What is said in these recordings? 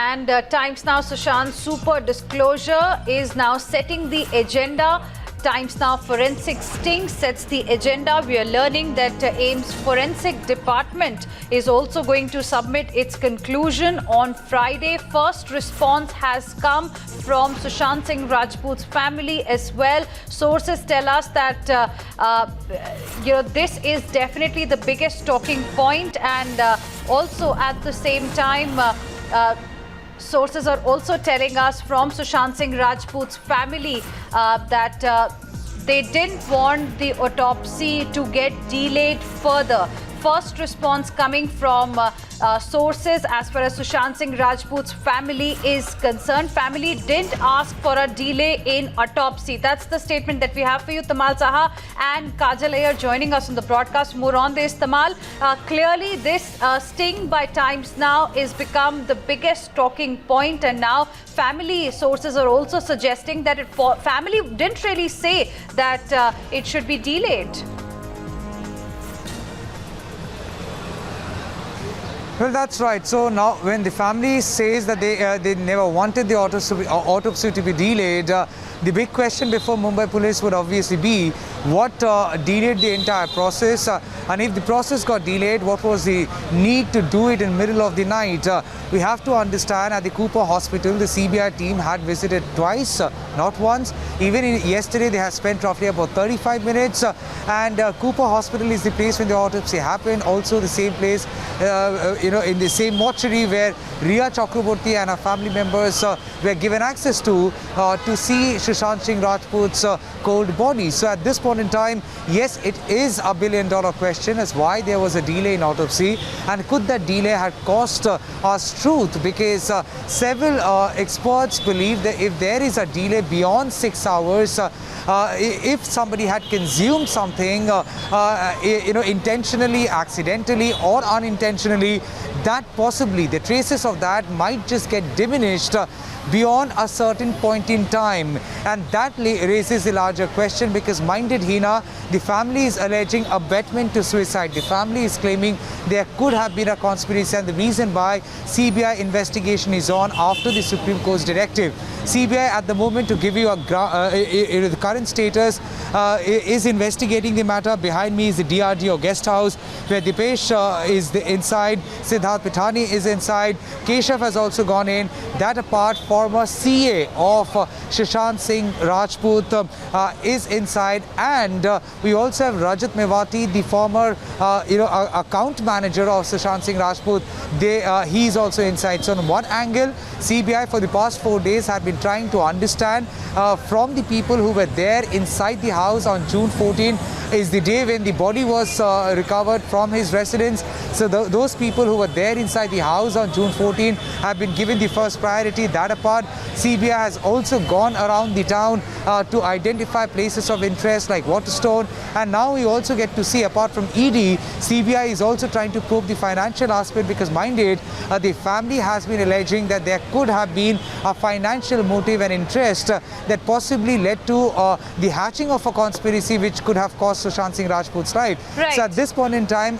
And Times Now Sushant super disclosure is now setting the agenda. Times Now forensic sting sets the agenda. We are learning that AIIMS forensic department is also going to submit its conclusion on Friday. First response has come from Sushant Singh Rajput's family as well. Sources tell us that this is definitely the biggest talking point, and also at the same time sources are also telling us from Sushant Singh Rajput's family that they didn't want the autopsy to get delayed further. First response coming from sources as far as Sushant Singh Rajput's family is concerned. Family didn't ask for a delay in autopsy. That's the statement that we have for you. Tamal Saha and Kajal Iyer joining us on the broadcast. More on this, Tamal. Clearly, this sting by Times Now is become the biggest talking point, and now family sources are also suggesting that family didn't really say that it should be delayed. Well, that's right. So now when the family says that they never wanted the autopsy to be delayed, the big question before Mumbai Police would obviously be what delayed the entire process, and if the process got delayed, what was the need to do it in the middle of the night? We have to understand at the Cooper Hospital, the CBI team had visited twice, not once. Even yesterday, they have spent roughly about 35 minutes, and Cooper Hospital is the place when the autopsy happened. Also, the same place, in the same mortuary where Riya Chakraborty and her family members were given access to see Sushant Singh Rajput's cold body. So at this point in time, yes, it is a billion-dollar question as why there was a delay in autopsy, and could that delay have cost us truth? Because several experts believe that if there is a delay beyond 6 hours, if somebody had consumed something, intentionally, accidentally, or unintentionally, that possibly the traces of that might just get diminished beyond a certain point in time. And that raises a larger question, because minded Hina, the family is alleging abetment to suicide. The family is claiming there could have been a conspiracy, and the reason why CBI investigation is on after the Supreme Court's directive. CBI at the moment, to give you the current status, is investigating the matter. Behind me is the DRDO guest house where Dipesh is inside, Siddharth Pithani is inside, Keshav has also gone in. That apart, former CA of Sushant Singh Rajput is inside, and we also have Rajat Mewati, the former account manager of Sushant Singh Rajput. He is also inside. So on one angle, CBI for the past 4 days have been trying to understand from the people who were there inside the house on June 14 is the day when the body was recovered from his residence. So those people who were there inside the house on June 14 have been given the first priority. That apart, CBI has also gone around the town to identify places of interest like Waterstone, and now we also get to see, apart from ED, CBI is also trying to probe the financial aspect, because minded, the family has been alleging that there could have been a financial motive and interest that possibly led to the hatching of a conspiracy which could have cost Sushant Singh Rajput's life. Right. So at this point in time,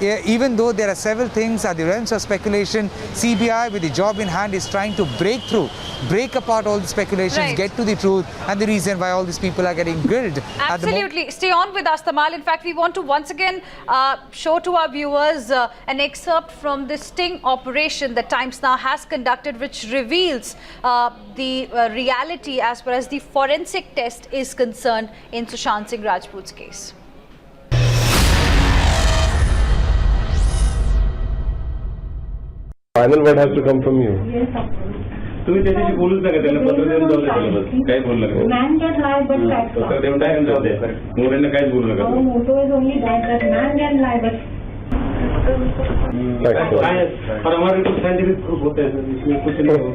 even though there are several things at the realms of speculation, CBI with the job in hand is trying to break apart all the speculations, right, get to the truth and the reason why all these people are getting grilled. Absolutely. Stay on with us, Tamal. In fact, we want to once again show to our viewers an excerpt from the sting operation that Times Now has conducted, which reveals the reality as far as the forensic test is concerned in Sushant Singh Rajput's case. Final word has to come from you. तुम्ही त्याच्याशी बोलूच नका, त्याला पत्र देऊन जाऊ नका, बस काय बोलू नका. Man can lie, but facts पत्र not. देऊन टाकून जाऊ दे. मोरेंना काहीच बोलू नका. Our motto is only that man can lie, but काय और हमारे कुछ साइंटिफिक प्रूफ होता है सर, इसमें कुछ नहीं हो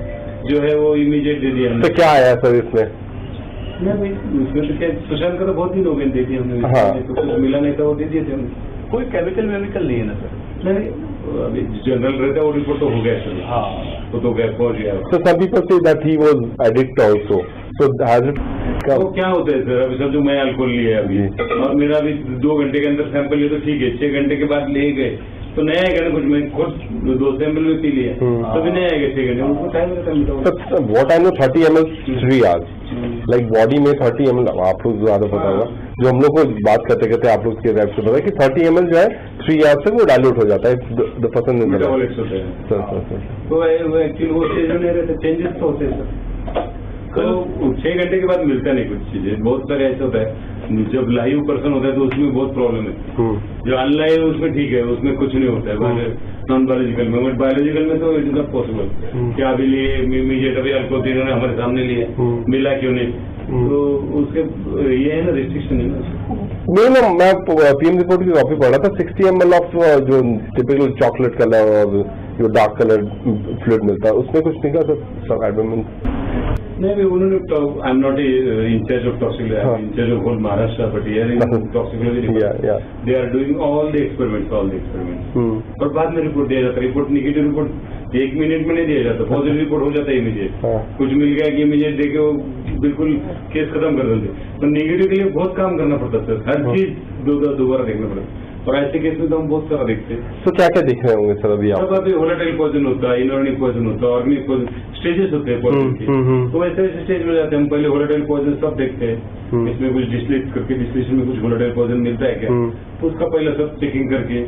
जो है वो इमीडिएट दे दिया हमने. तो क्या आया सर इसमें? उसमें तो क्या, सुशांत का तो बहुत दिन हो गए दे दिए हमने. हाँ. तो कुछ मिला नहीं था, वो दे दिए थे हमने. कोई केमिकल वेमिकल नहीं है ना सर. नहीं, अभी जनरल रहता है वो रिपोर्ट तो हो गया सर. हाँ, वो तो गया, पहुंच गया. So some people say that he was addict also. So has it? वो क्या होता है सर, अभी समझो मैं अल्कोहल लिया अभी और मेरा अभी 2 घंटे के अंदर सैंपल लिया तो ठीक है, 6 घंटे के बाद ले गए तो नया आएगा ना कुछ, मैं खुद 2 सैंपल में पी लिया तो भी नया आएगा 6 घंटे, उनको टाइम रहता है। What I know 30 ml 3 hours, like body में 30 ml, आप लोग ज्यादा पता होगा, जो हम लोग को बात करते करते आप लोग के रैप से पता है कि 30 ml जो है 3 hours तक वो डाइल्यूट हो जाता है, द पर्सन इज मेटाबॉलिक्स होते हैं। तो एक्चुअली वो स्टेज में नहीं रहते, चेंजेस तो होते हैं सर। तो 6 घंटे के बाद मिलता नहीं कुछ चीजें, बहुत सारे ऐसे होता है। जब लाइव पर्सन होता है तो उसमें बहुत प्रॉब्लम है, जो अनलाइव है उसमें ठीक है, उसमें कुछ नहीं होता है नॉन बायोलॉजिकल में। बट बायोलॉजिकल में तो इट इज नॉट पॉसिबल कि अभी लिए इमीडिएट अभी अल्कोहल ने हमारे सामने लिए, मिला क्यों नहीं, तो उसके ये है ना रिस्ट्रिक्शन है ना। नहीं ना, मैं पीएम रिपोर्ट की कॉपी पढ़ रहा था, 60 ml ऑफ जो टिपिकल चॉकलेट कलर और जो डार्क कलर फ्लूइड मिलता है उसमें कुछ नहीं था सर। नहीं, उन्होंने I am not incharge of toxicology, I am incharge of whole Maharashtra, but here in toxicology they are doing all the experiments. और बाद में रिपोर्ट दिया जाता है, रिपोर्ट निगेटिव रिपोर्ट 1 मिनट में नहीं दिया जाता, पॉजिटिव रिपोर्ट हो जाता है इमीडिएट। कुछ मिल गया कि इमीडिएट देके वो बिल्कुल केस खत्म कर देते, तो निगेटिव के लिए बहुत काम करना पड़ता है, हर चीज दोबारा देखना पड़ता है। और ऐसे केस में तो हम बहुत सारा देखते हैं। तो क्या क्या देख रहे होंगे सर अभी आप? अभी वोलेटाइल पॉइजन होता है, इनऑर्गेनिक पॉइजन होता है, ऑर्गेनिक पॉइजन, स्टेजेस होते हैं पॉइजन के, तो वैसे वैसे स्टेज में जाते हैं। हम पहले वोलेटाइल पॉइजन सब देखते हैं, इसमें कुछ डिस्टिलेट करके डिस्टिलेशन में कुछ वोलेटाइल पॉइजन मिलता है क्या, तो उसका पहले सब चेकिंग करके,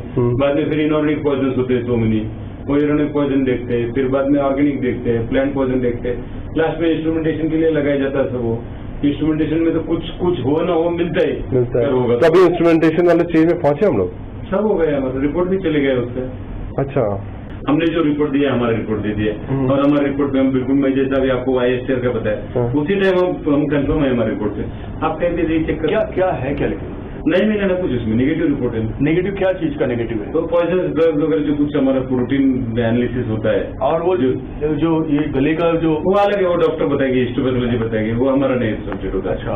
बाद में फिर इनऑर्गेनिक पॉइजन होते हैं सो मेनी, वो इनऑर्गेनिक पॉइजन देखते हैं, फिर बाद में ऑर्गेनिक देखते हैं, प्लांट पॉइजन देखते हैं, लास्ट में इंस्ट्रूमेंटेशन के लिए लगाया जाता है सब। वो इंस्ट्रूमेंटेशन में तो कुछ हो ना हो मिलता है होगा। तो अभी इंस्ट्रूमेंटेशन वाले चीज में पहुंचे हम लोग, सब हो गया, मतलब रिपोर्ट भी चले गए उससे। अच्छा, हमने जो रिपोर्ट दिया हमारा रिपोर्ट दे दिया, और हमारे रिपोर्ट में हम बिल्कुल, मैं जैसा भी आपको ISTR का बताया उसी टाइम हम कंफर्म है हमारे रिपोर्ट से। आप कह दीजिए चेक कर क्या है, क्या लिखे नहीं मिला ना कुछ, उसमें नेगेटिव रिपोर्ट है। नेगेटिव क्या चीज का नेगेटिव है? तो पॉइजन ड्रग्स वगैरह जो कुछ हमारा प्रोटीन एनालिसिस होता है, और वो जो ये गले का जो वो अलग है, वो डॉक्टर बताएगी, हिस्टोपैथोलॉजी बताएगी, वो हमारा नहीं सब्जेक्ट होता है। अच्छा,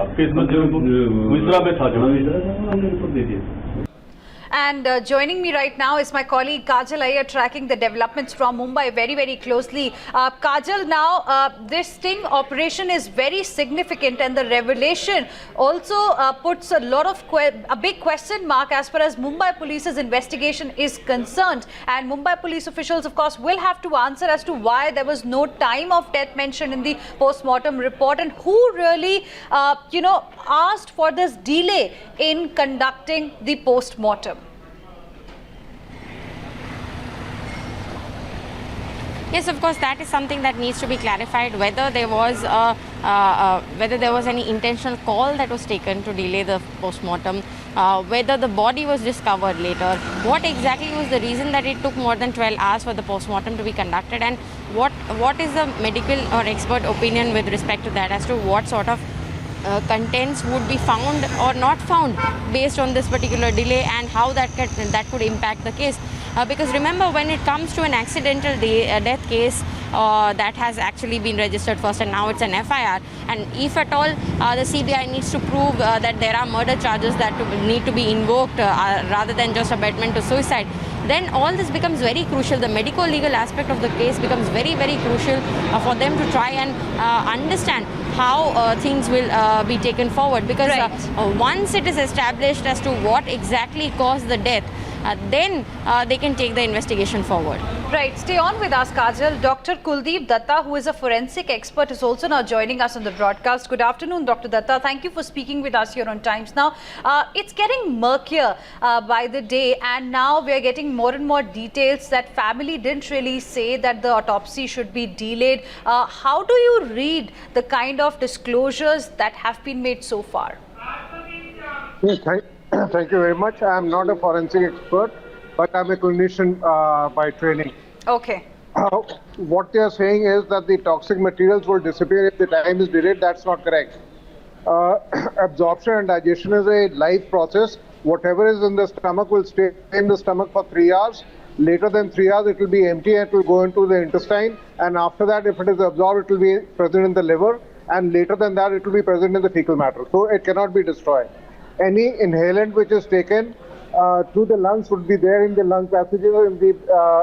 जो विजरा में था, जो हमने रिपोर्ट दे दिया। And joining me right now is my colleague Kajal Iyer, tracking the developments from Mumbai very, very closely. Kajal, now this sting operation is very significant, and the revelation also puts a lot of a big question mark as far as Mumbai Police's investigation is concerned. And Mumbai police officials, of course, will have to answer as to why there was no time of death mentioned in the post-mortem report, and who really, asked for this delay in conducting the post-mortem. Yes, of course, that is something that needs to be clarified, whether there was any intentional call that was taken to delay the post-mortem, whether the body was discovered later, what exactly was the reason that it took more than 12 hours for the post-mortem to be conducted, and what is the medical or expert opinion with respect to that, as to what sort of contents would be found or not found based on this particular delay, and how that could impact the case. Because remember, when it comes to an accidental death case that has actually been registered first and now it's an FIR, and if at all the CBI needs to prove that there are murder charges that need to be invoked rather than just abetment to suicide, then all this becomes very crucial. The medico-legal aspect of the case becomes very, very crucial for them to try and understand how things will be taken forward, because once it is established as to what exactly caused the death, then they can take the investigation forward. Right. Stay on with us, Kajal. Dr. Kuldeep Datta, who is a forensic expert, is also now joining us on the broadcast. Good afternoon, Dr. Datta. Thank you for speaking with us here on Times Now. It's getting murkier by the day, and now we are getting more and more details that family didn't really say that the autopsy should be delayed. How do you read the kind of disclosures that have been made so far? Yes, thank you very much. I am not a forensic expert, but I'm a clinician by training. Okay. What they are saying is that the toxic materials will disappear if the time is delayed. That's not correct. Absorption and digestion is a live process. Whatever is in the stomach will stay in the stomach for 3 hours. Later than 3 hours, it will be empty and it will go into the intestine. And after that, if it is absorbed, it will be present in the liver. And later than that, it will be present in the fecal matter. So it cannot be destroyed. Any inhalant which is taken through the lungs would be there in the lung passages, in the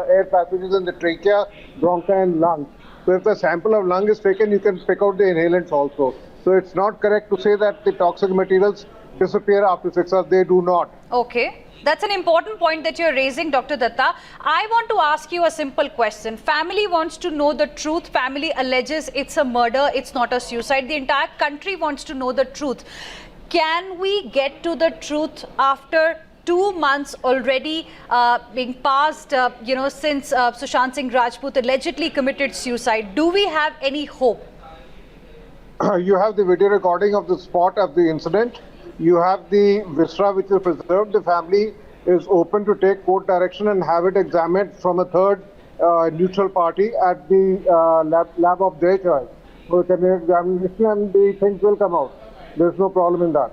air passages in the trachea, bronchi and lungs. So if the sample of lung is taken, you can pick out the inhalants also. So it's not correct to say that the toxic materials disappear after 6 hours. They do not. Okay. That's an important point that you're raising, Dr. Datta. I want to ask you a simple question. Family wants to know the truth. Family alleges it's a murder, it's not a suicide. The entire country wants to know the truth. Can we get to the truth after 2 months already being passed, since Sushant Singh Rajput allegedly committed suicide? Do we have any hope? You have the video recording of the spot of the incident. You have the viscera which is preserved. The family is open to take court direction and have it examined from a third neutral party at the lab of their choice. So it can be examination and the things will come out. There's no problem in that.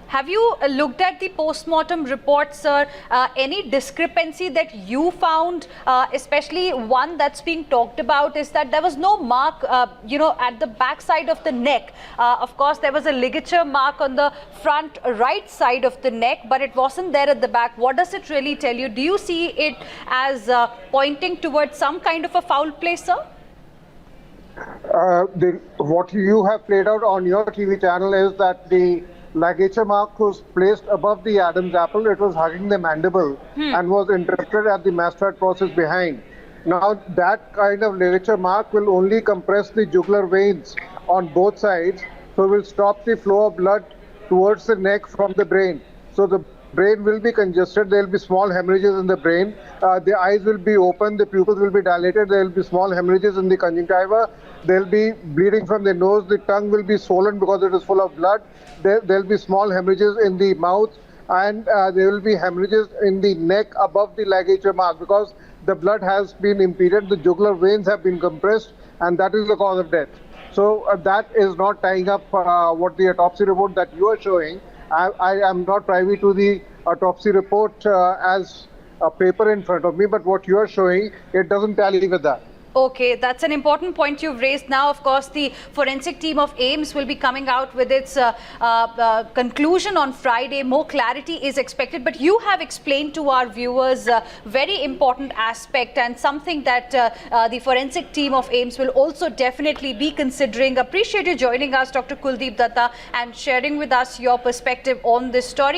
Have you looked at the post-mortem report, sir? Any discrepancy that you found, especially one that's being talked about, is that there was no mark, at the back side of the neck. Of course, there was a ligature mark on the front right side of the neck, but it wasn't there at the back. What does it really tell you? Do you see it as pointing towards some kind of a foul play, sir? What you have played out on your TV channel is that the ligature mark was placed above the Adam's apple. It was hugging the mandible and was interrupted at the mastoid process behind. Now, that kind of ligature mark will only compress the jugular veins on both sides, so will stop the flow of blood towards the neck from the brain. So the brain will be congested. There will be small hemorrhages in the brain. The eyes will be open. The pupils will be dilated. There will be small hemorrhages in the conjunctiva. There will be bleeding from the nose. The tongue will be swollen because it is full of blood. There will be small hemorrhages in the mouth, and there will be hemorrhages in the neck above the ligature mark because the blood has been impeded. The jugular veins have been compressed, and that is the cause of death. So that is not tying up what the autopsy report that you are showing. I am not privy to the autopsy report as a paper in front of me, but what you are showing, it doesn't tally with that. Okay, that's an important point you've raised. Now, of course, the forensic team of AIIMS will be coming out with its conclusion on Friday. More clarity is expected, but you have explained to our viewers a very important aspect and something that the forensic team of AIIMS will also definitely be considering. Appreciate you joining us, Dr. Kuldeep Datta, and sharing with us your perspective on this story.